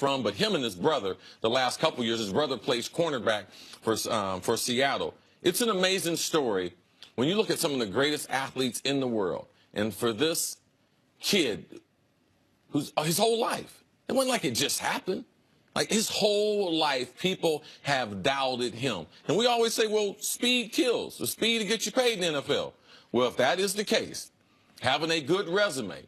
from, but him and his brother, the last couple years, his brother plays cornerback for Seattle. It's an amazing story when you look at some of the greatest athletes in the world. And for this kid, who's his whole life, it wasn't like it just happened. Like his whole life, people have doubted him. And we always say, well, speed kills. The speed to get you paid in the NFL. Well, if that is the case, having a good resume,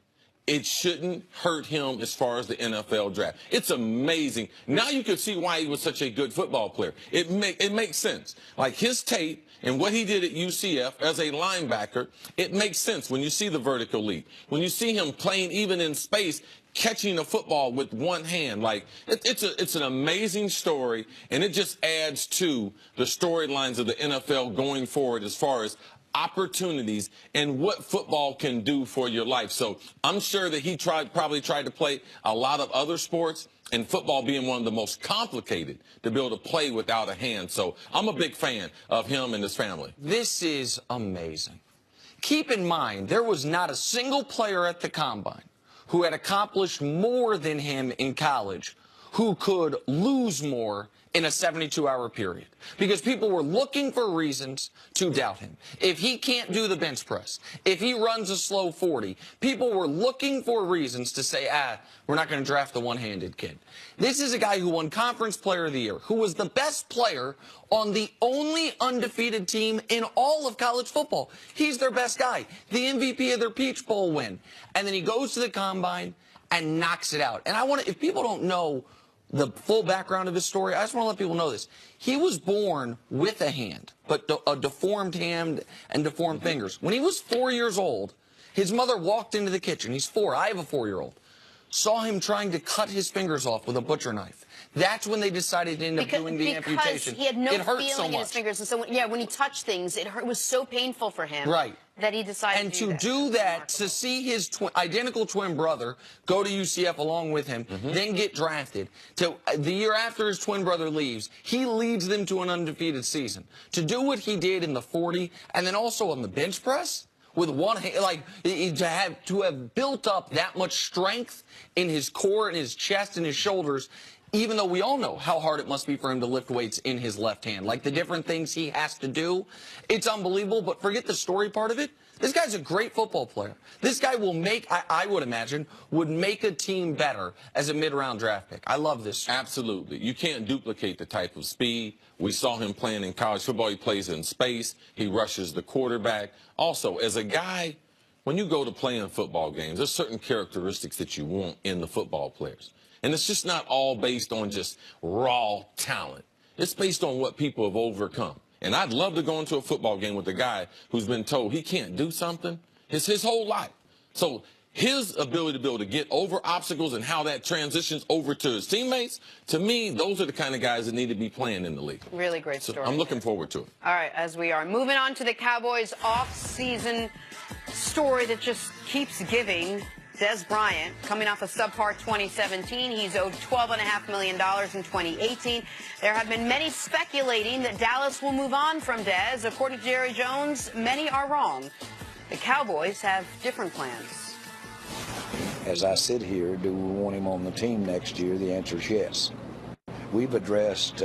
it shouldn't hurt him as far as the NFL draft. It's amazing. Now you can see why he was such a good football player. It makes sense. Like his tape and what he did at UCF as a linebacker, it makes sense when you see the vertical leap. When you see him playing even in space, catching a football with one hand. Like it's an amazing story, and it just adds to the storylines of the NFL going forward as far as opportunities and what football can do for your life. So I'm sure that he probably tried to play a lot of other sports, and football being one of the most complicated to be able to play without a hand. So I'm a big fan of him and his family. This is amazing. Keep in mind, there was not a single player at the Combine who had accomplished more than him in college who could lose more in a 72-hour period, because people were looking for reasons to doubt him. If he can't do the bench press, if he runs a slow 40, people were looking for reasons to say, we're not going to draft the one-handed kid. This is a guy who won Conference Player of the Year, who was the best player on the only undefeated team in all of college football. He's their best guy, the MVP of their Peach Bowl win. And then he goes to the Combine and knocks it out. And if people don't know the full background of his story, I just want to let people know this. He was born with a hand, but a deformed hand and deformed fingers. When he was 4 years old, his mother walked into the kitchen. He's 4. I have a 4-year-old. Saw him trying to cut his fingers off with a butcher knife. That's when they decided to end up doing the amputation. Because he had no feeling so in his fingers. And so, when he touched things, it was so painful for him. Right. That he decided to do that, to see his identical twin brother go to UCF along with him, then get drafted. The year after his twin brother leaves, he leads them to an undefeated season. To do what he did in the 40, and then also on the bench press, with one hand, like to have built up that much strength in his core and his chest and his shoulders, even though we all know how hard it must be for him to lift weights in his left hand, like the different things he has to do, it's unbelievable. But forget the story part of it. This guy's a great football player. This guy will make, I would imagine, would make a team better as a mid-round draft pick. I love this. Absolutely. You can't duplicate the type of speed. We saw him playing in college football. He plays in space. He rushes the quarterback. Also, as a guy, when you go to play in football games, there's certain characteristics that you want in the football players. And it's just not all based on just raw talent. It's based on what people have overcome. And I'd love to go into a football game with a guy who's been told he can't do something his whole life. So his ability to be able to get over obstacles and how that transitions over to his teammates, to me, those are the kind of guys that need to be playing in the league. Really great story. So I'm looking forward to it. All right, as we are moving on to the Cowboys' off-season story that just keeps giving. Dez Bryant, coming off a subpar 2017, he's owed $12.5 million in 2018. There have been many speculating that Dallas will move on from Dez. According to Jerry Jones, many are wrong. The Cowboys have different plans. As I sit here, do we want him on the team next year? The answer is yes. We've addressed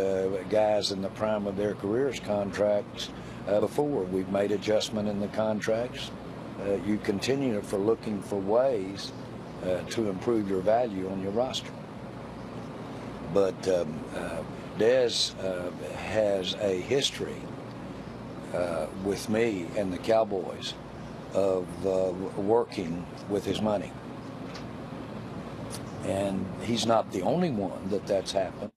guys in the prime of their careers contracts before. We've made adjustment in the contracts. You continue for looking for ways to improve your value on your roster. But Dez has a history with me and the Cowboys of working with his money. And he's not the only one that's happened.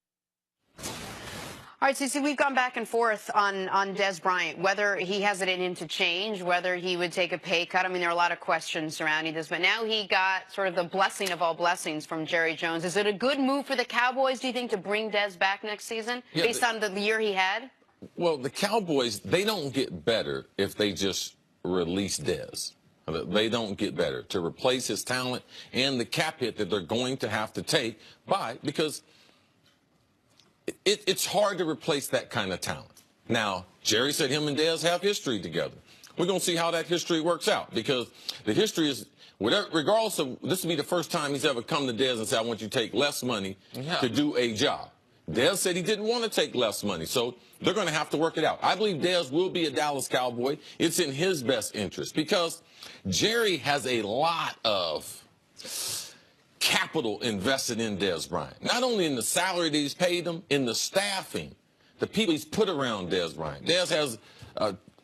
All right, Cece, we've gone back and forth on Dez Bryant, whether he has it in him to change, whether he would take a pay cut. I mean, there are a lot of questions surrounding this, but now he got sort of the blessing of all blessings from Jerry Jones. Is it a good move for the Cowboys, do you think, to bring Dez back next season, based on the year he had? Well, the Cowboys, they don't get better if they just release Dez. They don't get better. To replace his talent and the cap hit that they're going to have to take because it's hard to replace that kind of talent. Now, Jerry said him and Dez have history together. We're going to see how that history works out, because the history is whatever, regardless of, this will be the first time he's ever come to Dez and said, I want you to take less money to do a job. Dez said he didn't want to take less money, so they're going to have to work it out. I believe Dez will be a Dallas Cowboy. It's in his best interest because Jerry has a lot of capital invested in Dez Bryant. Not only in the salary that he's paid him, in the staffing, the people he's put around Dez Bryant. Dez has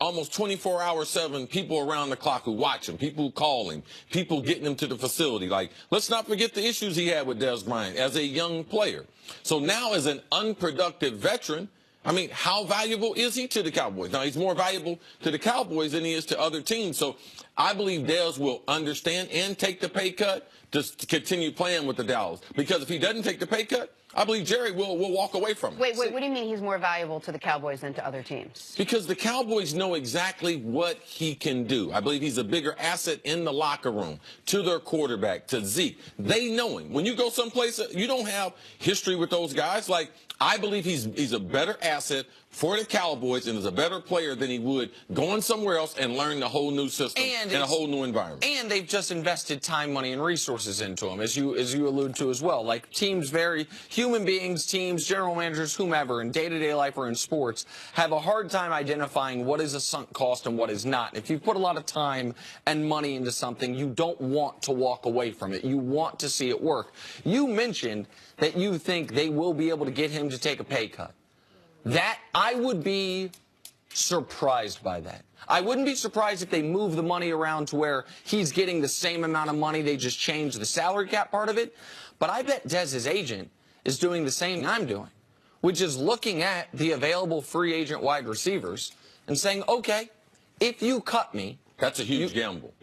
almost 24/7 people around the clock who watch him, people who call him, people getting him to the facility. Like, let's not forget the issues he had with Dez Bryant as a young player. So now as an unproductive veteran, I mean, how valuable is he to the Cowboys? Now, he's more valuable to the Cowboys than he is to other teams. So I believe Dez will understand and take the pay cut to continue playing with the Dallas. Because if he doesn't take the pay cut, I believe Jerry will walk away from it. Wait, what do you mean he's more valuable to the Cowboys than to other teams? Because the Cowboys know exactly what he can do. I believe he's a bigger asset in the locker room, to their quarterback, to Zeke. They know him. When you go someplace, you don't have history with those guys. Like, I believe he's a better asset for the Cowboys and is a better player than he would going somewhere else and learn the whole new system and a whole new environment. And they've just invested time, money, and resources into him, as you allude to as well. Like, teams human beings, teams, general managers, whomever, in day-to-day life or in sports, have a hard time identifying what is a sunk cost and what is not. If you put a lot of time and money into something, you don't want to walk away from it. You want to see it work. You mentioned that you think they will be able to get him to take a pay cut. That, I would be surprised by that. I wouldn't be surprised if they move the money around to where he's getting the same amount of money, they just change the salary cap part of it. But I bet Dez's agent is doing the same I'm doing, which is looking at the available free agent wide receivers and saying, okay, if you cut me. That's a huge gamble.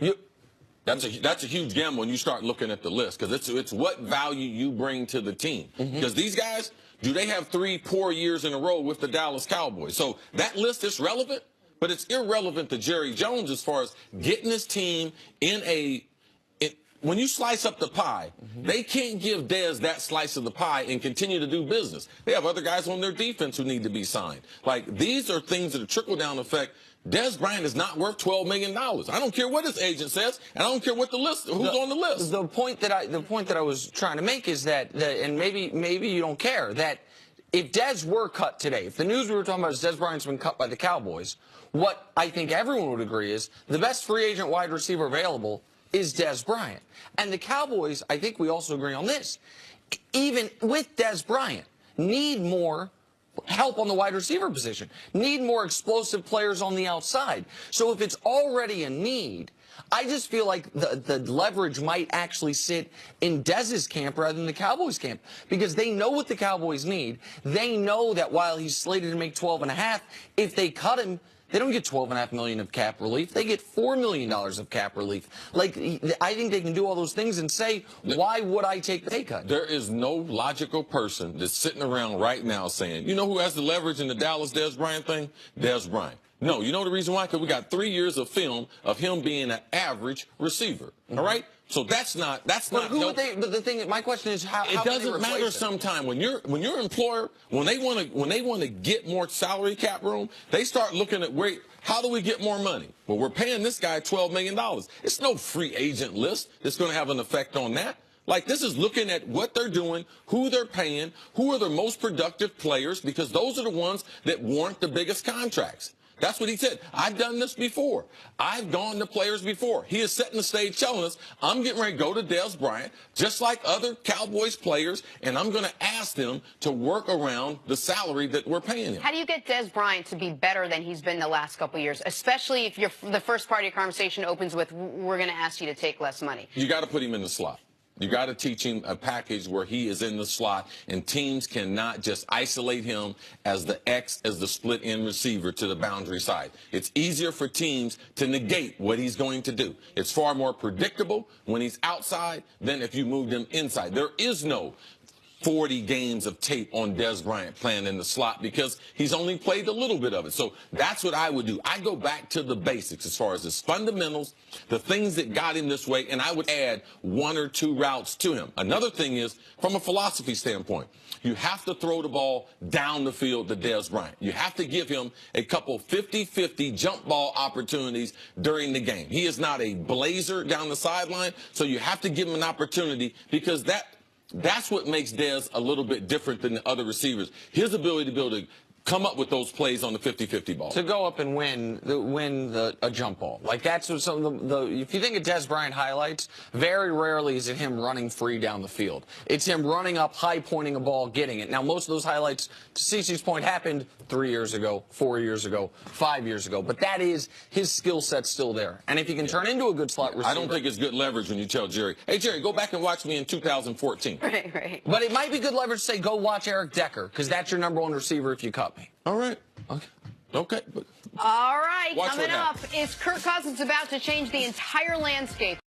That's a huge gamble when you start looking at the list, because it's what value you bring to the team. Because these guys, do they have 3 poor years in a row with the Dallas Cowboys? So that list is relevant, but it's irrelevant to Jerry Jones as far as getting his team in when you slice up the pie, they can't give Dez that slice of the pie and continue to do business. They have other guys on their defense who need to be signed. Like, these are things that are trickle-down effect. Dez Bryant is not worth $12 million. I don't care what his agent says, and I don't care what who's on the list. The point that I was trying to make is that, and maybe you don't care, that if Dez were cut today, if the news we were talking about is Dez Bryant's been cut by the Cowboys, what I think everyone would agree is the best free agent wide receiver available is Dez Bryant. And the Cowboys, I think we also agree on this, even with Dez Bryant, need more help on the wide receiver position, need more explosive players on the outside. So if it's already a need, I just feel like the leverage might actually sit in Dez's camp rather than the Cowboys' camp, because they know what the Cowboys need. They know that while he's slated to make $12.5, if they cut him, they don't get $12.5 million of cap relief. They get $4 million of cap relief. Like, I think they can do all those things and say, why would I take the pay cut? There is no logical person that's sitting around right now saying, you know who has the leverage in the Dallas Dez Bryant thing? Dez Bryant. No, you know the reason why? Because we got 3 years of film of him being an average receiver. All right? So that's not. But who would they? But the thing, my question is, how? It doesn't matter. Sometimes when your employer, when they want to get more salary cap room, they start looking at how do we get more money? Well, we're paying this guy $12 million. It's no free agent list that's going to have an effect on that. Like, this is looking at what they're doing, who they're paying, who are their most productive players, because those are the ones that warrant the biggest contracts. That's what he said. I've done this before. I've gone to players before. He is setting the stage telling us, I'm getting ready to go to Dez Bryant, just like other Cowboys players, and I'm going to ask them to work around the salary that we're paying him. How do you get Dez Bryant to be better than he's been the last couple of years, especially if the first part of your conversation opens with, we're going to ask you to take less money? You got to put him in the slot. You got to teach him a package where he is in the slot, and teams cannot just isolate him as the split end receiver to the boundary side. It's easier for teams to negate what he's going to do. It's far more predictable when he's outside than if you moved him inside. There is no 40 games of tape on Dez Bryant playing in the slot because he's only played a little bit of it. So that's what I would do. I go back to the basics as far as his fundamentals, the things that got him this way, and I would add 1 or 2 routes to him. Another thing is, from a philosophy standpoint, you have to throw the ball down the field to Dez Bryant. You have to give him a couple 50-50 jump ball opportunities during the game. He is not a blazer down the sideline, so you have to give him an opportunity because that's what makes Dez a little bit different than the other receivers. His ability to be able to come up with those plays on the 50-50 ball. To go up and win a jump ball. Like that's what some of if you think of Dez Bryant highlights, very rarely is it him running free down the field. It's him running up, high pointing a ball, getting it. Now, most of those highlights, to CeCe's point, happened 3 years ago, 4 years ago, 5 years ago. But that is his skill set still there. And if he can turn into a good slot receiver. I don't think it's good leverage when you tell Jerry, hey, Jerry, go back and watch me in 2014. Right. But it might be good leverage to say, go watch Eric Decker, because that's your #1 receiver if you cut me. All right. Okay. All right, Watch coming up, is Kirk Cousins about to change the entire landscape?